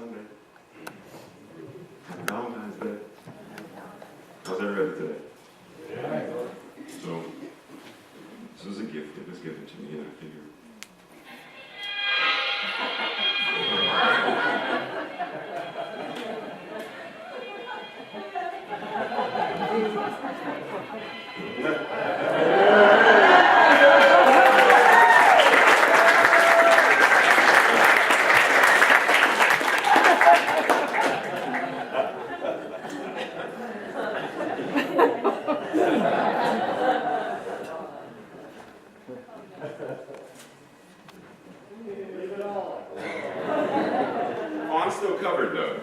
Sunday. Valentine's Day. How's everybody today? So, this was a gift that was given to me, and I figured. Oh, I'm still covered though.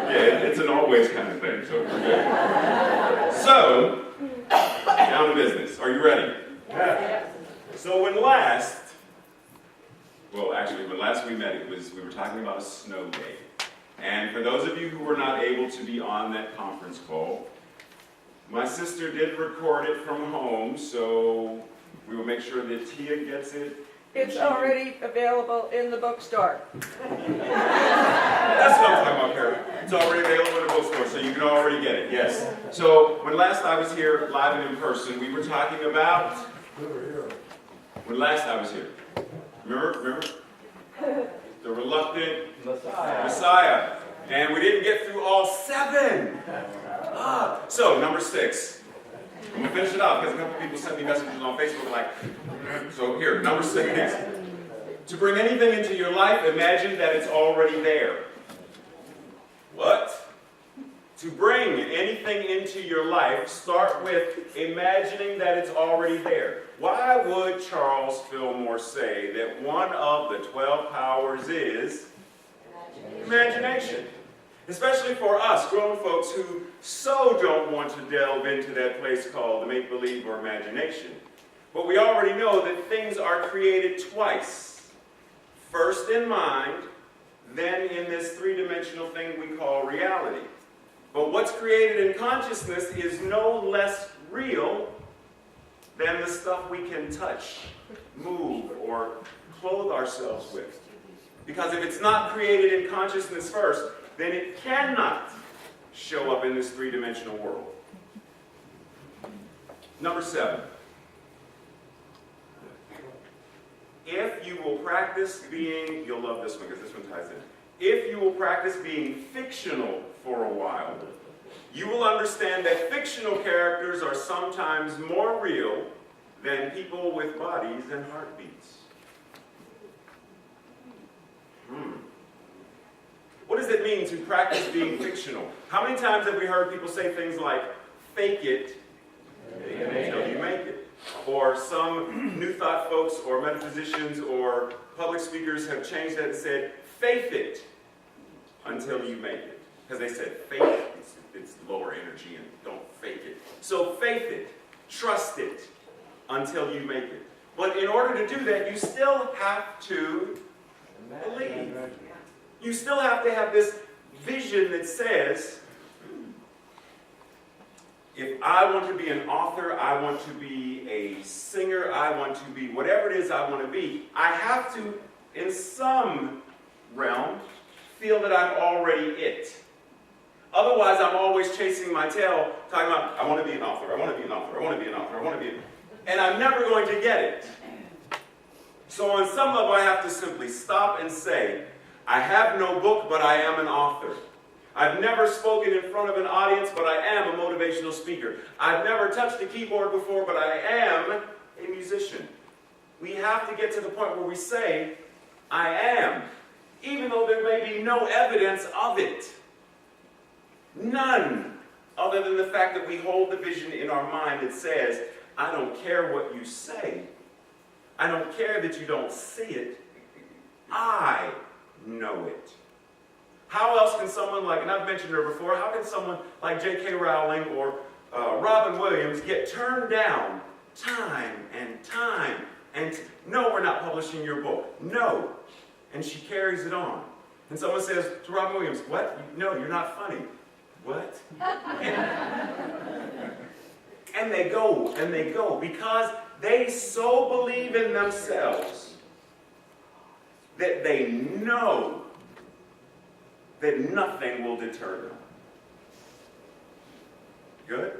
Yeah, it's an always kind of thing, so we're good. So, down to business. Are you ready? Yeah. So when last we met, we were talking about a snow day. And for those of you who were not able to be on that conference call, my sister did record it from home, so we will make sure that Tia gets it. It's already available in the bookstore. That's what I'm talking about, Carol. It's already available in the bookstore, so you can already get it, yes. So when last I was here, live and in person, we were talking about... When last I was here. Remember? The reluctant Messiah. And we didn't get through all 7. So, number 6. I'm going to finish it off because a couple people sent me messages on Facebook like, so here, number 6. To bring anything into your life, imagine that it's already there. What? To bring anything into your life, start with imagining that it's already there. Why would Charles Fillmore say that one of the 12 powers is imagination? Especially for us, grown folks who so don't want to delve into that place called the make-believe or imagination. But we already know that things are created twice. First in mind, then in this three-dimensional thing we call reality. But what's created in consciousness is no less real than the stuff we can touch, move, or clothe ourselves with. Because if it's not created in consciousness first, then it cannot show up in this three-dimensional world. Number 7. If you will practice being, you'll love this one because this one ties in. If you will practice being fictional for a while, you will understand that fictional characters are sometimes more real than people with bodies and heartbeats. What does it mean to practice being fictional? How many times have we heard people say things like, fake it until you make it? Or some New Thought folks or metaphysicians or public speakers have changed that and said, faith it until you make it. Because they said faith, it's lower energy and don't fake it. So faith it, trust it until you make it. But in order to do that, you still have to believe. You still have to have this vision that says, if I want to be an author, I want to be a singer, I want to be whatever it is I want to be, I have to, in some realm, feel that I'm already it. Otherwise, I'm always chasing my tail, talking about, I want to be an author, I want to be an author, I want to be an author, I want to be an... And I'm never going to get it. So on some level, I have to simply stop and say, I have no book, but I am an author. I've never spoken in front of an audience, but I am a motivational speaker. I've never touched a keyboard before, but I am a musician. We have to get to the point where we say, I am, even though there may be no evidence of it. None, other than the fact that we hold the vision in our mind that says, I don't care what you say. I don't care that you don't see it. I know it. How else can someone like, and I've mentioned her before, how can someone like J.K. Rowling or Robin Williams get turned down time and time and no, we're not publishing your book. No. And she carries it on. And someone says to Robin Williams, what? No, you're not funny. What? And they go, because They so believe in themselves that they know that nothing will deter them. Good?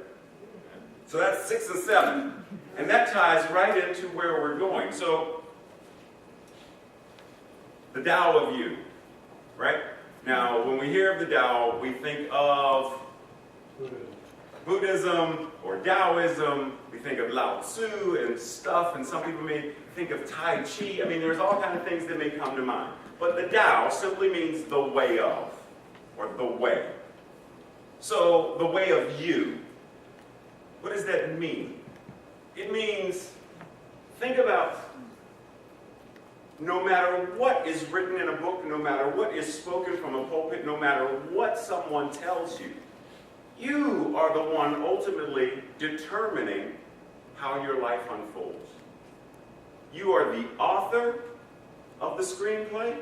So that's 6 and 7. And that ties right into where we're going. So, the Tao of You, right? Now, when we hear of the Tao, we think of Buddhism or Taoism. We think of Lao Tzu and stuff, and some people may think of Tai Chi. I mean, there's all kinds of things that may come to mind. But the Tao simply means the way of, or the way. So, the way of you. What does that mean? It means, think about, no matter what is written in a book, no matter what is spoken from a pulpit, no matter what someone tells you, you are the one ultimately determining how your life unfolds. You are the author of the screenplay.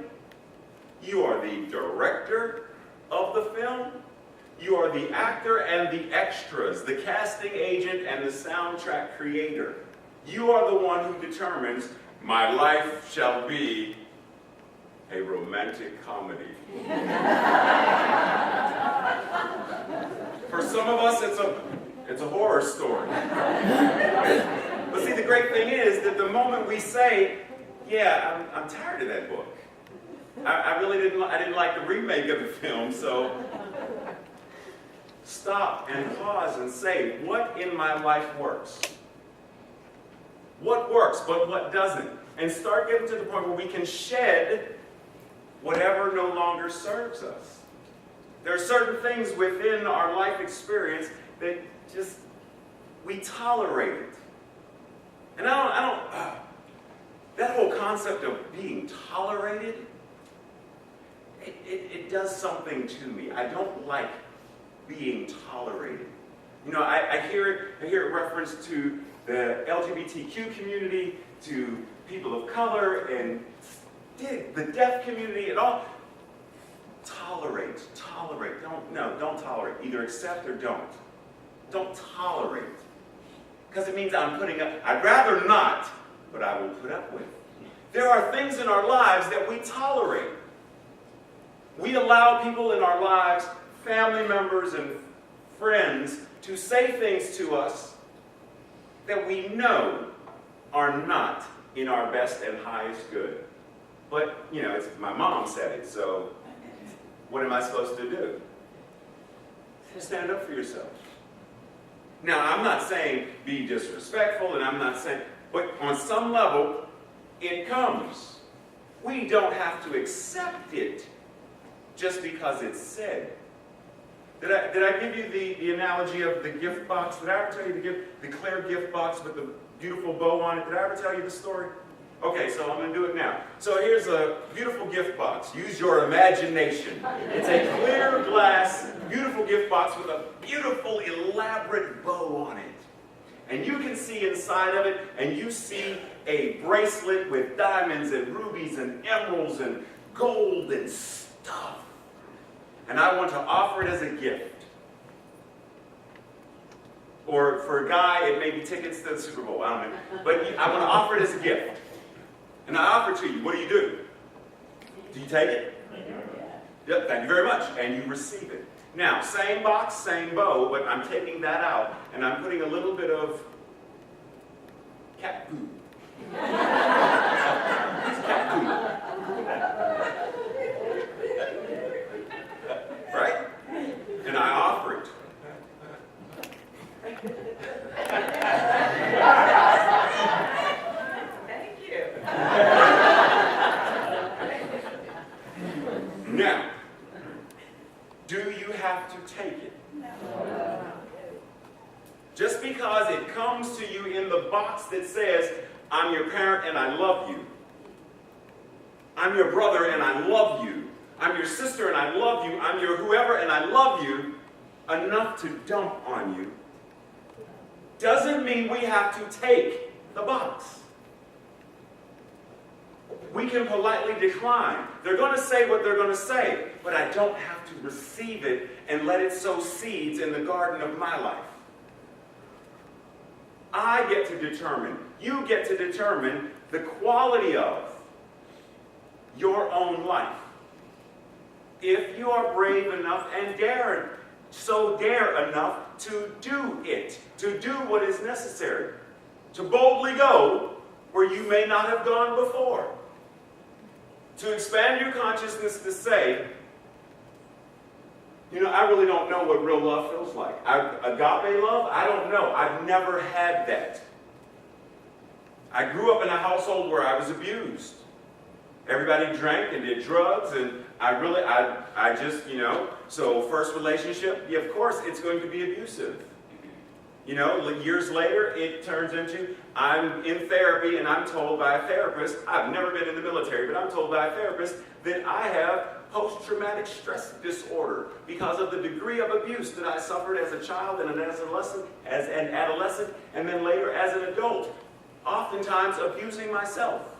You are the director of the film. You are the actor and the extras, the casting agent and the soundtrack creator. You are the one who determines, my life shall be a romantic comedy. For some of us, it's a horror story. But see, the great thing is that the moment we say, yeah, I'm tired of that book. I didn't like the remake of the film, so stop and pause and say, what in my life works? What works, but what doesn't? And start getting to the point where we can shed whatever no longer serves us. There are certain things within our life experience that just, we tolerate it. And that whole concept of being tolerated, it does something to me. I don't like being tolerated. You know, I hear it referenced to the LGBTQ community, to people of color, and the deaf community, and all. Tolerate. Don't tolerate. Either accept or don't. Don't tolerate. Because it means I'm putting up, I'd rather not, but I will put up with. There are things in our lives that we tolerate. We allow people in our lives, family members and friends, to say things to us that we know are not in our best and highest good. But, you know, my mom said it, so what am I supposed to do? Stand up for yourself. Now, I'm not saying be disrespectful, and I'm not saying, but on some level, it comes. We don't have to accept it just because it's said. Did I give you the analogy of the gift box? Did I ever tell you the clear gift box with the beautiful bow on it? Did I ever tell you the story? Okay, so I'm going to do it now. So here's a beautiful gift box. Use your imagination. It's a clear glass, beautiful gift box with a beautiful, elaborate bow on it. And you can see inside of it, and you see a bracelet with diamonds and rubies and emeralds and gold and stuff. And I want to offer it as a gift. Or for a guy, it may be tickets to the Super Bowl. I don't know. But I want to offer it as a gift. And I offer it to you. What do? Do you take it? Yep, thank you very much. And you receive it. Now, same box, same bow, but I'm taking that out, and I'm putting a little bit of cat food. It's cat food. Right? And I offer it. Thank you. Now, do you have to take it? No. Just because it comes to you in the box that says, I'm your parent and I love you. I'm your brother and I love you. I'm your sister and I love you. I'm your whoever and I love you, enough to dump on you, doesn't mean we have to take the box. We can politely decline. They're going to say what they're going to say, but I don't have to receive it and let it sow seeds in the garden of my life. I get to determine, you get to determine the quality of your own life. If you are brave enough and dare enough to do it, to do what is necessary, to boldly go where you may not have gone before, to expand your consciousness to say, I really don't know what real love feels like. Agape love, I don't know. I've never had that. I grew up in a household where I was abused. Everybody drank and did drugs, and I just, so first relationship, yeah, of course, it's going to be abusive. Years later, it turns into, I'm in therapy, and I'm told by a therapist, I've never been in the military, but I'm told by a therapist that I have post-traumatic stress disorder because of the degree of abuse that I suffered as a child and as an adolescent, and then later as an adult, oftentimes abusing myself.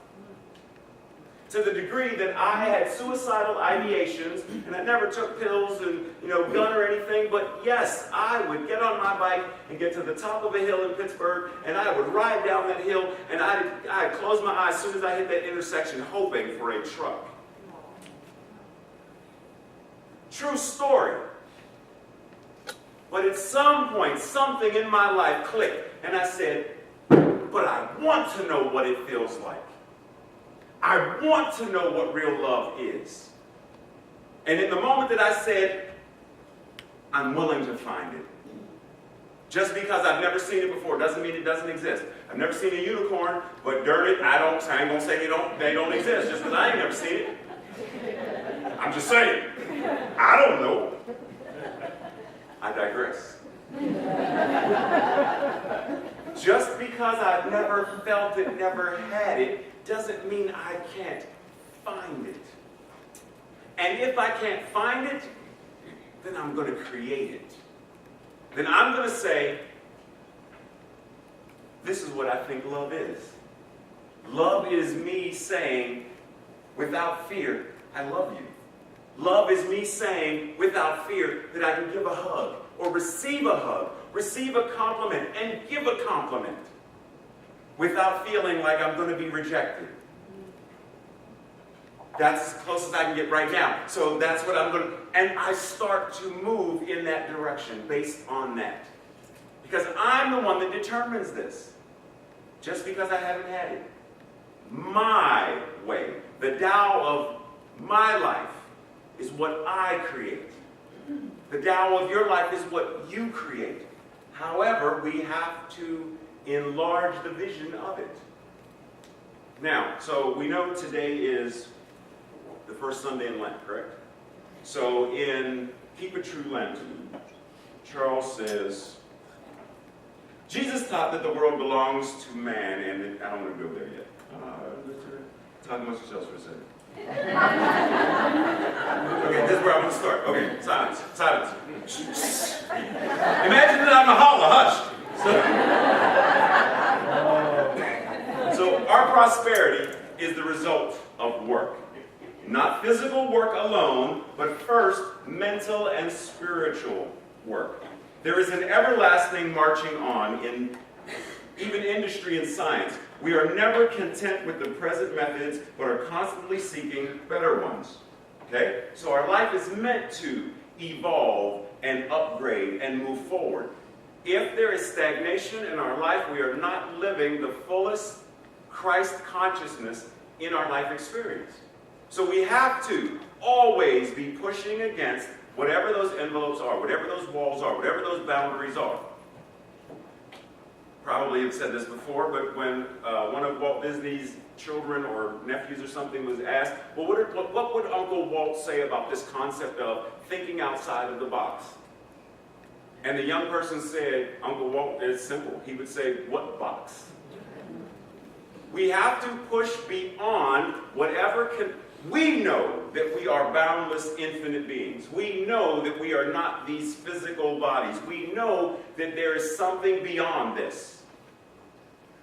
To the degree that I had suicidal ideations, and I never took pills and, gun or anything, but yes, I would get on my bike and get to the top of a hill in Pittsburgh, and I would ride down that hill, and I'd close my eyes as soon as I hit that intersection, hoping for a truck. True story. But at some point, something in my life clicked, and I said, but I want to know what it feels like. I want to know what real love is. And in the moment that I said, I'm willing to find it. Just because I've never seen it before doesn't mean it doesn't exist. I've never seen a unicorn, but darn it, I ain't gonna say they don't exist just because I ain't never seen it. I'm just saying. I don't know. I digress. Just because I've never felt it, never had it, doesn't mean I can't find it. And if I can't find it, then I'm going to create it. Then I'm going to say, this is what I think love is. Love is me saying, without fear, I love you. Love is me saying, without fear, that I can give a hug, or receive a compliment, and give a compliment, without feeling like I'm going to be rejected. That's as close as I can get right now. So that's what I'm going to, and I start to move in that direction based on that. Because I'm the one that determines this. Just because I haven't had it. My way, the Tao of my life, is what I create. The Tao of your life is what you create. However, we have to enlarge the vision of it. Now, so we know today is the first Sunday in Lent, correct? So in Keep a True Lent, Charles says, Jesus taught that the world belongs to man, and I don't want to go there yet. Talk amongst yourselves for a second. Okay, this is where I'm going to start. Okay, silence. Silence. Imagine that I'm a holla, hush. So our prosperity is the result of work. Not physical work alone, but first mental and spiritual work. There is an everlasting marching on in even industry and science. We are never content with the present methods, but are constantly seeking better ones. Okay? So our life is meant to evolve and upgrade and move forward. If there is stagnation in our life, we are not living the fullest Christ consciousness in our life experience. So we have to always be pushing against whatever those envelopes are, whatever those walls are, whatever those boundaries are. Probably have said this before, but when one of Walt Disney's children or nephews or something was asked, well, what would Uncle Walt say about this concept of thinking outside of the box? And the young person said, Uncle Walt, it's simple. He would say, what box? We have to push beyond whatever can. We know that we are boundless, infinite beings. We know that we are not these physical bodies. We know that there is something beyond this.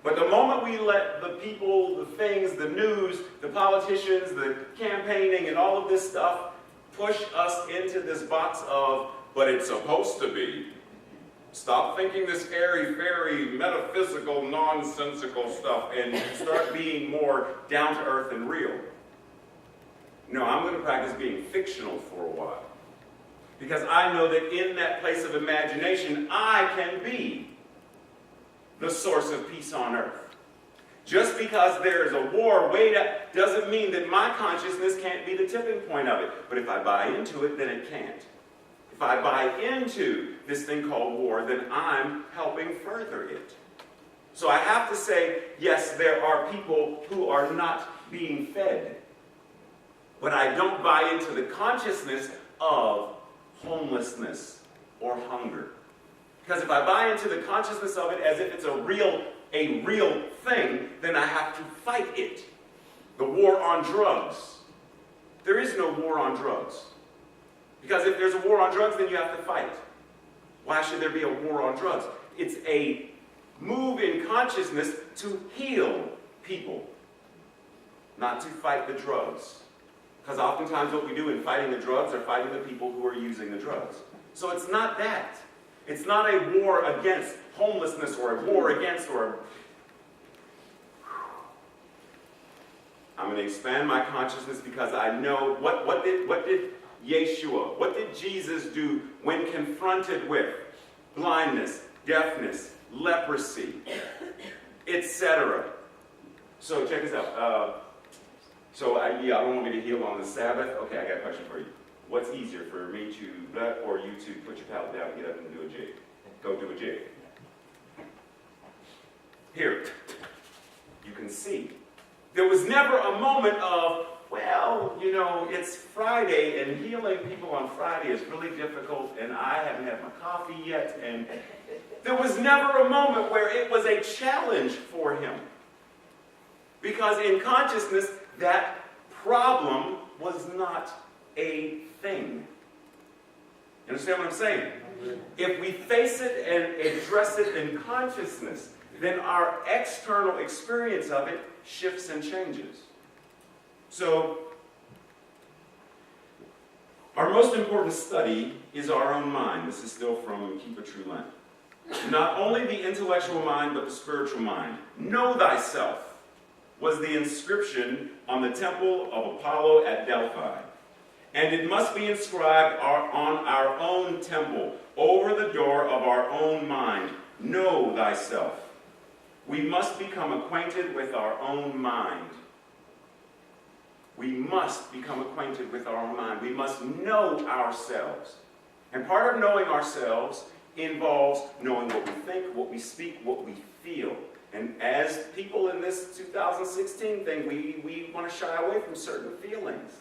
But the moment we let the people, the things, the news, the politicians, the campaigning, and all of this stuff push us into this box of, but it's supposed to be. Stop thinking this airy-fairy, metaphysical, nonsensical stuff and start being more down to earth and real. No, I'm going to practice being fictional for a while. Because I know that in that place of imagination, I can be the source of peace on earth. Just because there is a war weighed up doesn't mean that my consciousness can't be the tipping point of it. But if I buy into it, then it can't. If I buy into this thing called war, then I'm helping further it. So I have to say, yes, there are people who are not being fed. But I don't buy into the consciousness of homelessness or hunger. Because if I buy into the consciousness of it as if it's a real thing, then I have to fight it. The war on drugs. There is no war on drugs. Because if there's a war on drugs, then you have to fight. Why should there be a war on drugs? It's a move in consciousness to heal people, not to fight the drugs. Because oftentimes what we do in fighting the drugs are fighting the people who are using the drugs. So it's not that. It's not a war against homelessness or a war against I'm going to expand my consciousness because I know what did Yeshua, what did Jesus do when confronted with blindness, deafness, leprosy, etc. So check this out. I don't want me to heal on the Sabbath. Okay, I got a question for you. What's easier for me to or you to put your palate down, get up and do a jig? Go do a jig. Here, you can see. There was never a moment of, well, you know, it's Friday and healing people on Friday is really difficult and I haven't had my coffee yet. And there was never a moment where it was a challenge for him. Because in consciousness, that problem was not a thing. You understand what I'm saying? If we face it and address it in consciousness, then our external experience of it shifts and changes. So, our most important study is our own mind. This is still from Keep a True Lent. Not only the intellectual mind, but the spiritual mind. Know thyself was the inscription on the temple of Apollo at Delphi. And it must be inscribed on our own temple, over the door of our own mind. Know thyself. We must become acquainted with our own mind. We must become acquainted with our own mind. We must know ourselves. And part of knowing ourselves involves knowing what we think, what we speak, what we feel. And as people in this 2016 thing, we want to shy away from certain feelings.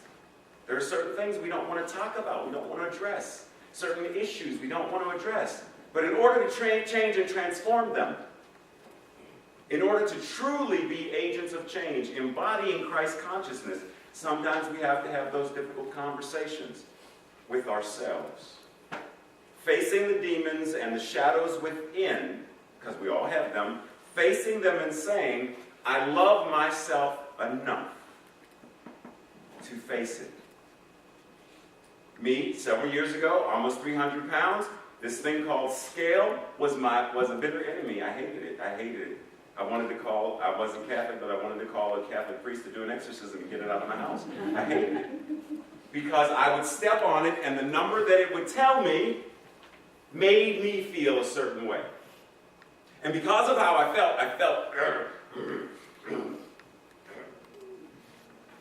There are certain things we don't want to talk about, we don't want to address. Certain issues we don't want to address. But in order to change and transform them, in order to truly be agents of change, embodying Christ's consciousness, sometimes we have to have those difficult conversations with ourselves. Facing the demons and the shadows within, because we all have them, facing them and saying, I love myself enough to face it. Me, several years ago, almost 300 pounds, this thing called scale was a bitter enemy. I hated it. I wasn't Catholic, but I wanted to call a Catholic priest to do an exorcism and get it out of my house. I hated it. Because I would step on it, and the number that it would tell me made me feel a certain way. And because of how I felt,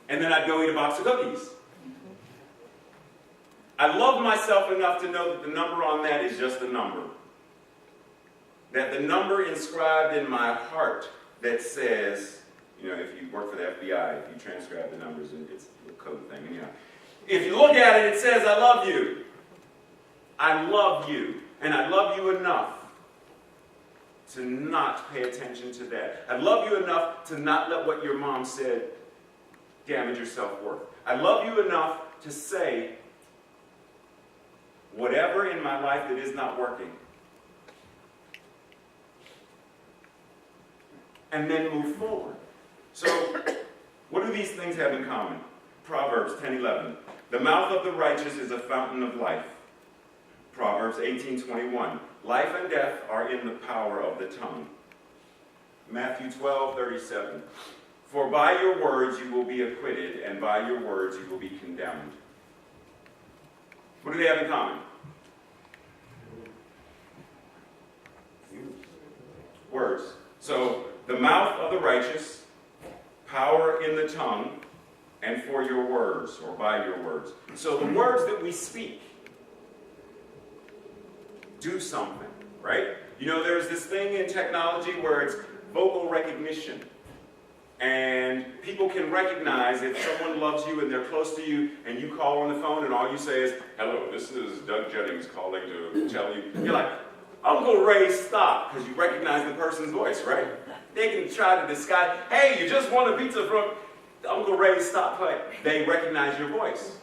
and then I'd go eat a box of cookies. I love myself enough to know that the number on that is just a number. That the number inscribed in my heart that says, you know, if you work for the FBI, if you transcribe the numbers, it's a code thing. You know. If you look at it, it says, I love you. I love you. And I love you enough to not pay attention to that. I love you enough to not let what your mom said damage your self-worth. I love you enough to say, whatever in my life that is not working, and then move forward. So, what do these things have in common? Proverbs 10:11. The mouth of the righteous is a fountain of life. Proverbs 18:21. Life and death are in the power of the tongue. Matthew 12:37. For by your words you will be acquitted, and by your words you will be condemned. What do they have in common? Words. So, the mouth of the righteous, power in the tongue, and for your words, or by your words. So the words that we speak do something, right? You know, there's this thing in technology where it's vocal recognition. And people can recognize if someone loves you and they're close to you and you call on the phone and all you say is, hello, this is Doug Jennings calling to tell you. You're like, Uncle Ray, stop, because you recognize the person's voice, right? They can try to disguise, hey, you just want a pizza from Uncle Ray, stop playing. They recognize your voice.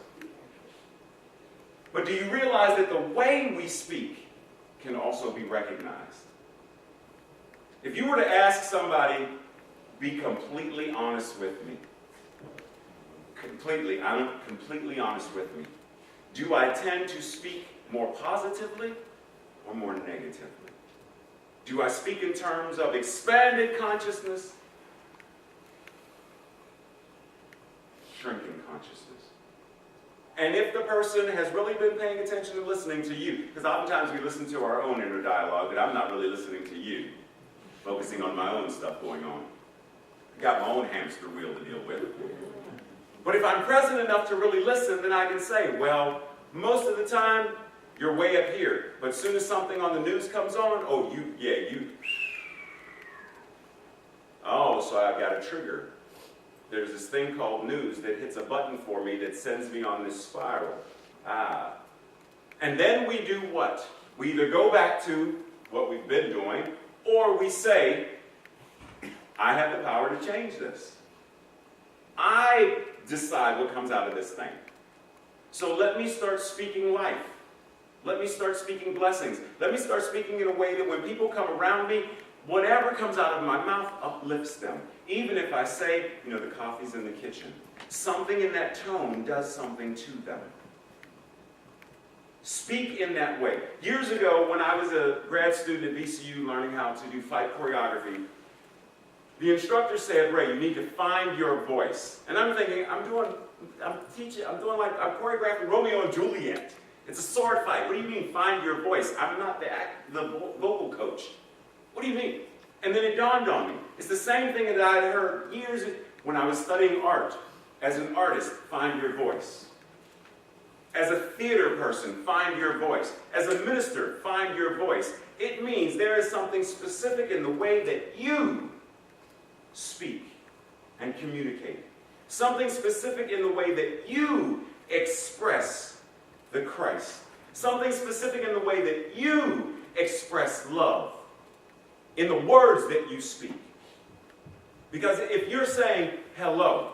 But do you realize that the way we speak can also be recognized? If you were to ask somebody, be completely honest with me. Completely honest with me. Do I tend to speak more positively or more negatively? Do I speak in terms of expanded consciousness, shrinking consciousness? And if the person has really been paying attention and listening to you, because oftentimes we listen to our own inner dialogue, but I'm not really listening to you, focusing on my own stuff going on. I've got my own hamster wheel to deal with. But if I'm present enough to really listen, then I can say, well, most of the time, you're way up here. But as soon as something on the news comes on, oh, you. Oh, so I've got a trigger. There's this thing called news that hits a button for me that sends me on this spiral. And then we do what? We either go back to what we've been doing, or we say, I have the power to change this. I decide what comes out of this thing. So let me start speaking life. Let me start speaking blessings. Let me start speaking in a way that when people come around me, whatever comes out of my mouth uplifts them. Even if I say, the coffee's in the kitchen. Something in that tone does something to them. Speak in that way. Years ago, when I was a grad student at VCU learning how to do fight choreography, the instructor said, Ray, you need to find your voice. And I'm thinking, I'm choreographing Romeo and Juliet. It's a sword fight. What do you mean, find your voice? I'm not the vocal coach. What do you mean? And then it dawned on me. It's the same thing that I had heard years when I was studying art. As an artist, find your voice. As a theater person, find your voice. As a minister, find your voice. It means there is something specific in the way that you speak and communicate. Something specific in the way that you express the Christ. Something specific in the way that you express love. In the words that you speak. Because if you're saying hello,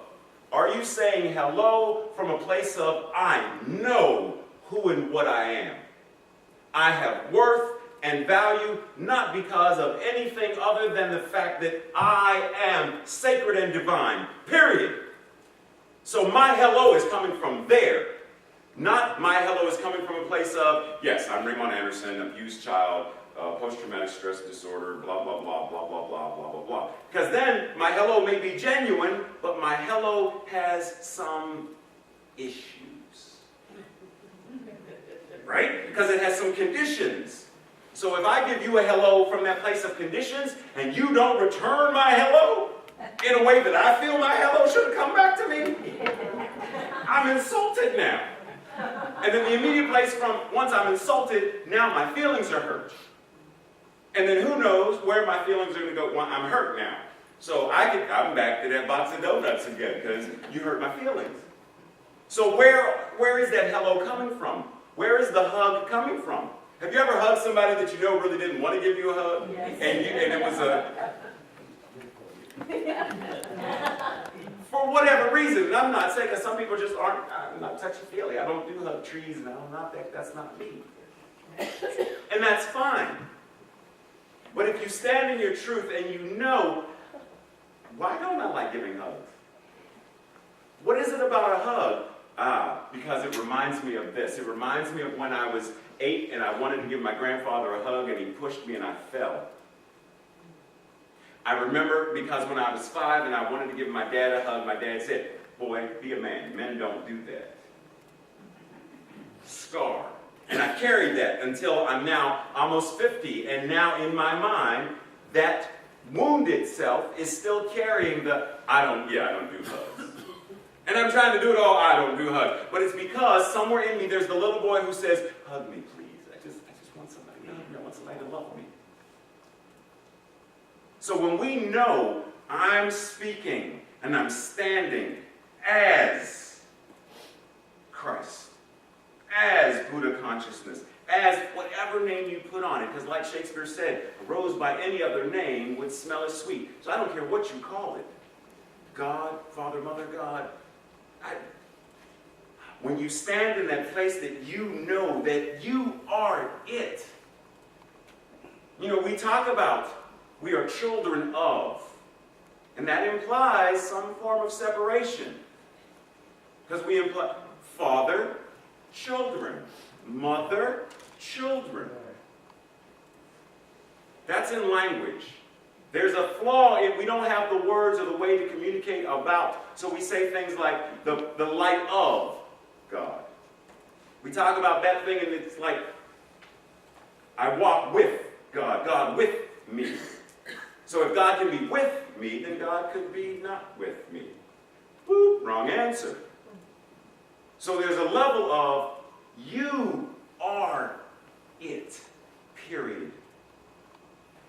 are you saying hello from a place of, I know who and what I am. I have worth and value, not because of anything other than the fact that I am sacred and divine, period. So my hello is coming from there. Not my hello is coming from a place of, yes, I'm Raymont Anderson, abused child, post-traumatic stress disorder, blah, blah, blah, blah, blah, blah, blah, blah, blah. Because then my hello may be genuine, but my hello has some issues. Right? Because it has some conditions. So if I give you a hello from that place of conditions, and you don't return my hello in a way that I feel my hello should come back to me, I'm insulted now. And then the immediate place from, once I'm insulted, now my feelings are hurt. And then who knows where my feelings are going to go. Well, I'm hurt now. So I'm back to that box of donuts again because you hurt my feelings. So where is that hello coming from? Where is the hug coming from? Have you ever hugged somebody that you know really didn't want to give you a hug? Yes. And it was for whatever reason. And I'm not saying that some people just aren't, I'm not touchy-feely. I don't do hug trees and I'm not that, that's not me. And that's fine. But if you stand in your truth and you know, why don't I like giving hugs? What is it about a hug? Because it reminds me of this. It reminds me of when I was 8 and I wanted to give my grandfather a hug and he pushed me and I fell. I remember because when I was 5 and I wanted to give my dad a hug, my dad said, "Boy, be a man. Men don't do that." Scar. And I carried that until I'm now almost 50. And now in my mind, that wound itself is still carrying the, I don't do hugs. And I'm trying to do it all, I don't do hugs. But it's because somewhere in me there's the little boy who says, "Hug me, please. I just want somebody to hug me. I want somebody to love me." So when we know I'm speaking and I'm standing as Christ, as Buddha consciousness, as whatever name you put on it, because like Shakespeare said, a rose by any other name would smell as sweet. So I don't care what you call it. God, Father, Mother, God. When you stand in that place that you know that you are it. You know, we talk about we are children of, and that implies some form of separation. Because we imply father, children, mother, children. That's in language. There's a flaw if we don't have the words or the way to communicate about. So we say things like the light of God. We talk about that thing and it's like, I walk with God, God with me. So if God can be with me, then God could be not with me. Boop, wrong answer. So there's a level of you are it, period.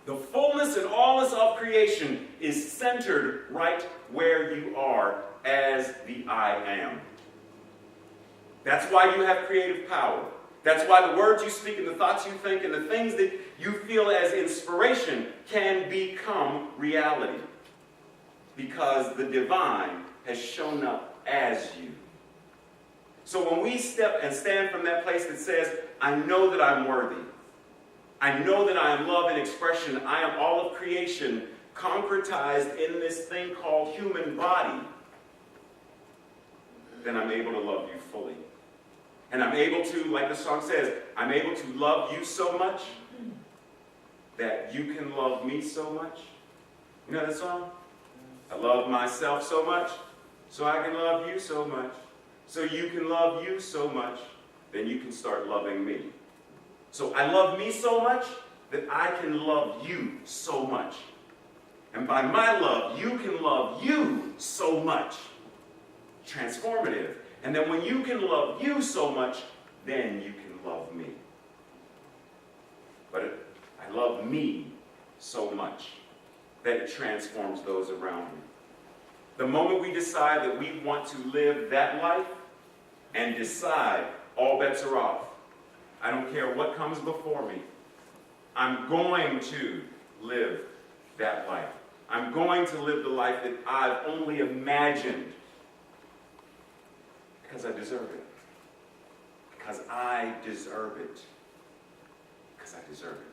The fullness and allness of creation is centered right where you are as the I am. That's why you have creative power. That's why the words you speak and the thoughts you think and the things that you feel as inspiration can become reality. Because the divine has shown up as you. So when we step and stand from that place that says, I know that I'm worthy. I know that I am love and expression. I am all of creation concretized in this thing called human body. Then I'm able to love you fully. And I'm able to, like the song says, I'm able to love you so much that you can love me so much. You know that song? I love myself so much, so I can love you so much. So you can love you so much, then you can start loving me. So I love me so much that I can love you so much. And by my love, you can love you so much. Transformative. And then when you can love you so much, then you can love me. But I love me so much that it transforms those around me. The moment we decide that we want to live that life and decide all bets are off, I don't care what comes before me, I'm going to live that life. I'm going to live the life that I've only imagined. Because I deserve it. Because I deserve it. Because I deserve it.